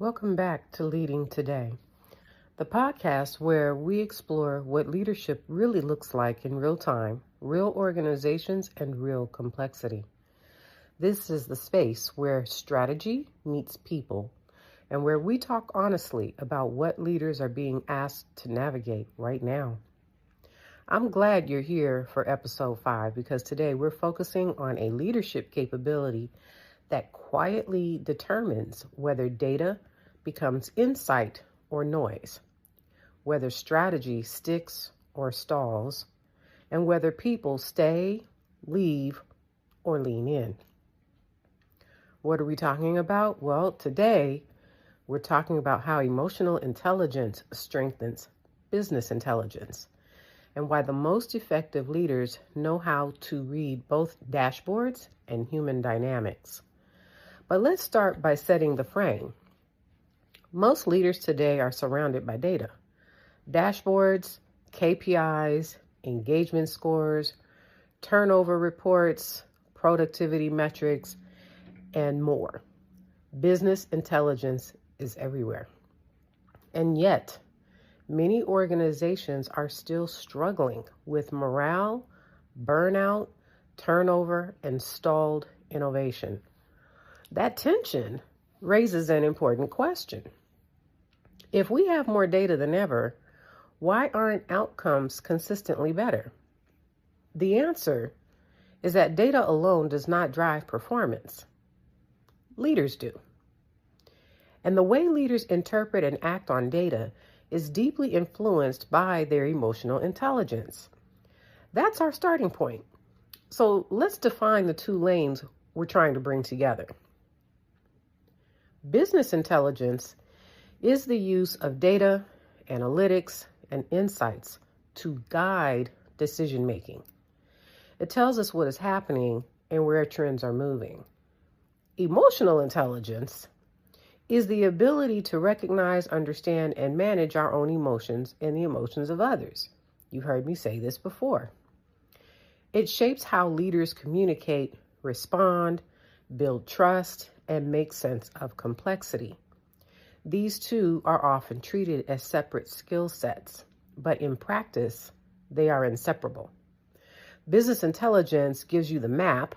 Welcome back to Leading Today, the podcast where we explore what leadership really looks like in real time, real organizations, and real complexity. This is the space where strategy meets people and where we talk honestly about what leaders are being asked to navigate right now. I'm glad you're here for episode 5 because today we're focusing on a leadership capability that quietly determines whether data becomes insight or noise, whether strategy sticks or stalls, and whether people stay, leave, or lean in. What are we talking about? Well, today we're talking about how emotional intelligence strengthens business intelligence and why the most effective leaders know how to read both dashboards and human dynamics. But let's start by setting the frame. Most leaders today are surrounded by data. Dashboards, KPIs, engagement scores, turnover reports, productivity metrics, and more. Business intelligence is everywhere. And yet, many organizations are still struggling with morale, burnout, turnover, and stalled innovation. That tension raises an important question. If we have more data than ever, why aren't outcomes consistently better? The answer is that data alone does not drive performance. Leaders do. And the way leaders interpret and act on data is deeply influenced by their emotional intelligence. That's our starting point. So let's define the two lanes we're trying to bring together. Business intelligence is the use of data, analytics, and insights to guide decision making. It tells us what is happening and where trends are moving. Emotional intelligence is the ability to recognize, understand, and manage our own emotions and the emotions of others. You heard me say this before. It shapes how leaders communicate, respond, build trust, and make sense of complexity. These two are often treated as separate skill sets, but in practice, they are inseparable. Business intelligence gives you the map.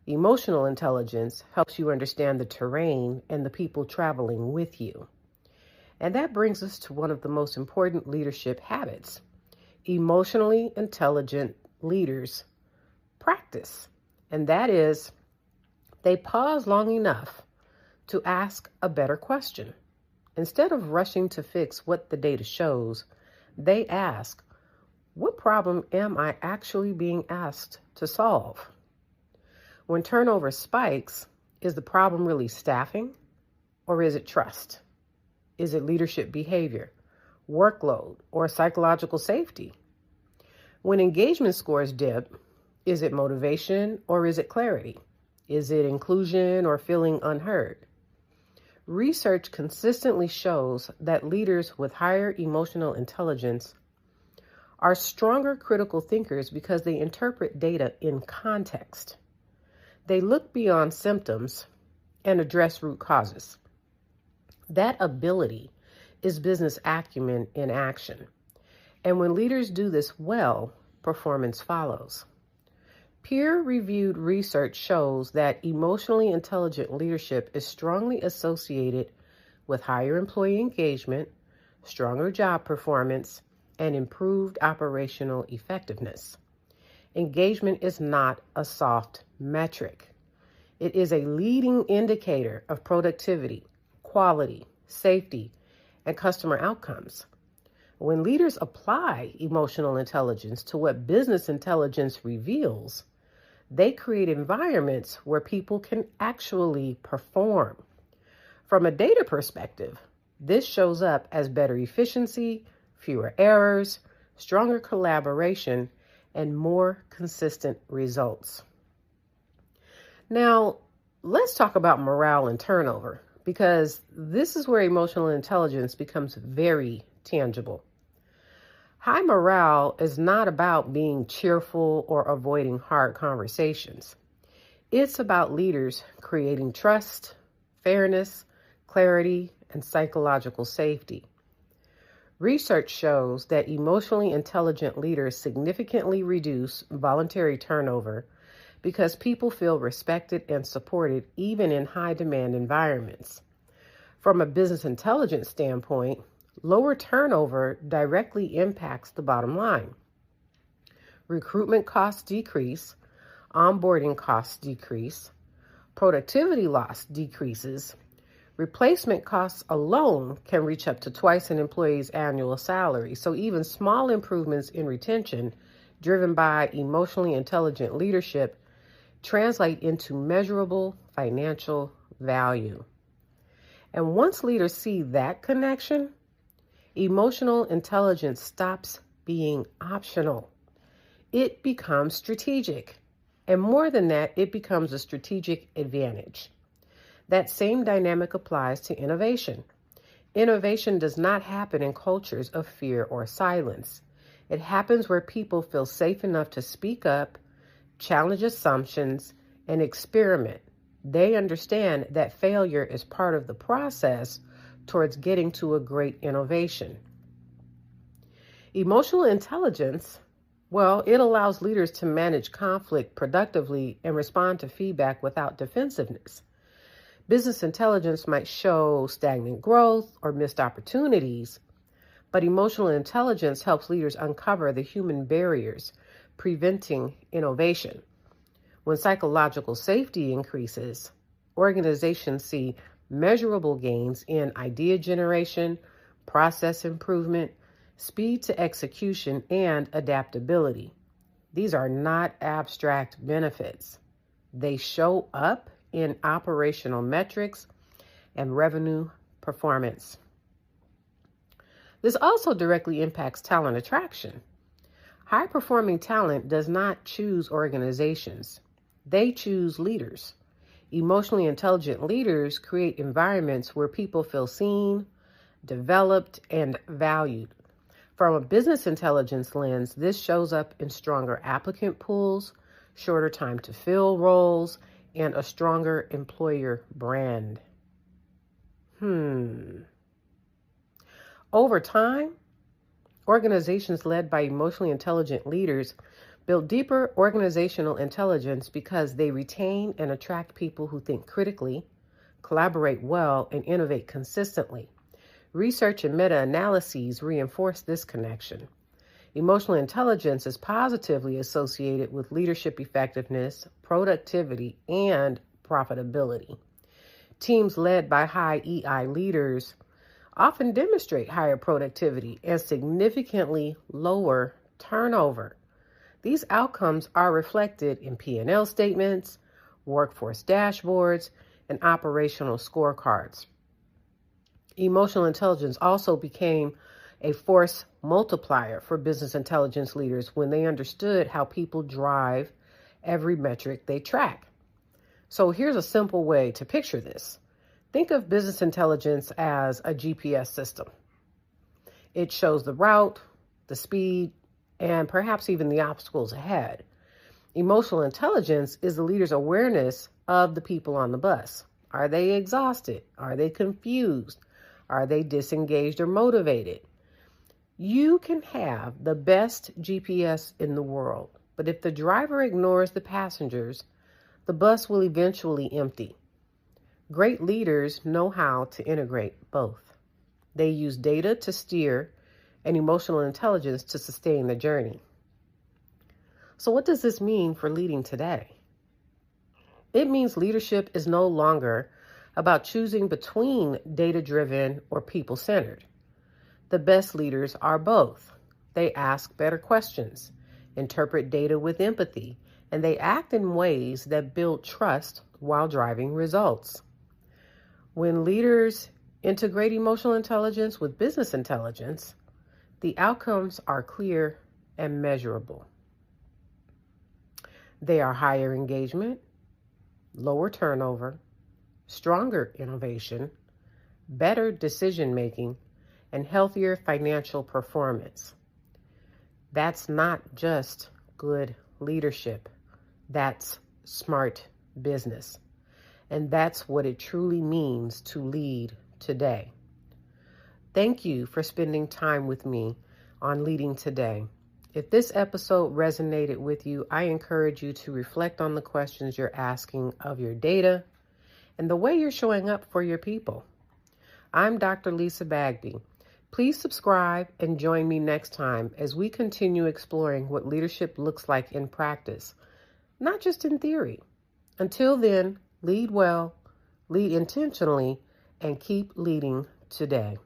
Emotional intelligence helps you understand the terrain and the people traveling with you. And that brings us to one of the most important leadership habits. Emotionally intelligent leaders practice, and that is they pause long enough to ask a better question. Instead of rushing to fix what the data shows, they ask, what problem am I actually being asked to solve? When turnover spikes, is the problem really staffing, or is it trust? Is it leadership behavior, workload, or psychological safety? When engagement scores dip, is it motivation or is it clarity? Is it inclusion or feeling unheard? Research consistently shows that leaders with higher emotional intelligence are stronger critical thinkers because they interpret data in context. They look beyond symptoms and address root causes. That ability is business acumen in action. And when leaders do this well, performance follows. Peer-reviewed research shows that emotionally intelligent leadership is strongly associated with higher employee engagement, stronger job performance, and improved operational effectiveness. Engagement is not a soft metric. It is a leading indicator of productivity, quality, safety, and customer outcomes. When leaders apply emotional intelligence to what business intelligence reveals, they create environments where people can actually perform. From a data perspective, this shows up as better efficiency, fewer errors, stronger collaboration, and more consistent results. Now, let's talk about morale and turnover, because this is where emotional intelligence becomes very tangible. High morale is not about being cheerful or avoiding hard conversations. It's about leaders creating trust, fairness, clarity, and psychological safety. Research shows that emotionally intelligent leaders significantly reduce voluntary turnover because people feel respected and supported even in high-demand environments. From a business intelligence standpoint, lower turnover directly impacts the bottom line. Recruitment costs decrease, onboarding costs decrease, productivity loss decreases. Replacement costs alone can reach up to twice an employee's annual salary. So even small improvements in retention, driven by emotionally intelligent leadership, translate into measurable financial value. And once leaders see that connection, emotional intelligence stops being optional. It becomes strategic. And more than that, it becomes a strategic advantage. That same dynamic applies to innovation. Innovation does not happen in cultures of fear or silence. It happens where people feel safe enough to speak up, challenge assumptions, and experiment. They understand that failure is part of the process towards getting to a great innovation. Emotional intelligence, well, it allows leaders to manage conflict productively and respond to feedback without defensiveness. Business intelligence might show stagnant growth or missed opportunities, but emotional intelligence helps leaders uncover the human barriers preventing innovation. When psychological safety increases, organizations see measurable gains in idea generation, process improvement, speed to execution, and adaptability. These are not abstract benefits. They show up in operational metrics and revenue performance. This also directly impacts talent attraction. High-performing talent does not choose organizations. They choose leaders. Emotionally intelligent leaders create environments where people feel seen, developed, and valued. From a business intelligence lens, this shows up in stronger applicant pools, shorter time to fill roles, and a stronger employer brand. Over time, organizations led by emotionally intelligent leaders build deeper organizational intelligence because they retain and attract people who think critically, collaborate well, and innovate consistently. Research and meta-analyses reinforce this connection. Emotional intelligence is positively associated with leadership effectiveness, productivity, and profitability. Teams led by high EI leaders often demonstrate higher productivity and significantly lower turnover. These outcomes are reflected in P&L statements, workforce dashboards, and operational scorecards. Emotional intelligence also became a force multiplier for business intelligence leaders when they understood how people drive every metric they track. So here's a simple way to picture this. Think of business intelligence as a GPS system. It shows the route, the speed, and perhaps even the obstacles ahead. Emotional intelligence is the leader's awareness of the people on the bus. Are they exhausted? Are they confused? Are they disengaged or motivated? You can have the best GPS in the world, but if the driver ignores the passengers, the bus will eventually empty. Great leaders know how to integrate both. They use data to steer and emotional intelligence to sustain the journey. So what does this mean for leading today? It means leadership is no longer about choosing between data-driven or people-centered. The best leaders are both. They ask better questions, interpret data with empathy, and they act in ways that build trust while driving results. When leaders integrate emotional intelligence with business intelligence, the outcomes are clear and measurable. They are higher engagement, lower turnover, stronger innovation, better decision-making, and healthier financial performance. That's not just good leadership. That's smart business. And that's what it truly means to lead today. Thank you for spending time with me on Leading Today. If this episode resonated with you, I encourage you to reflect on the questions you're asking of your data and the way you're showing up for your people. I'm Dr. Lisa Bagby. Please subscribe and join me next time as we continue exploring what leadership looks like in practice, not just in theory. Until then, lead well, lead intentionally, and keep leading today.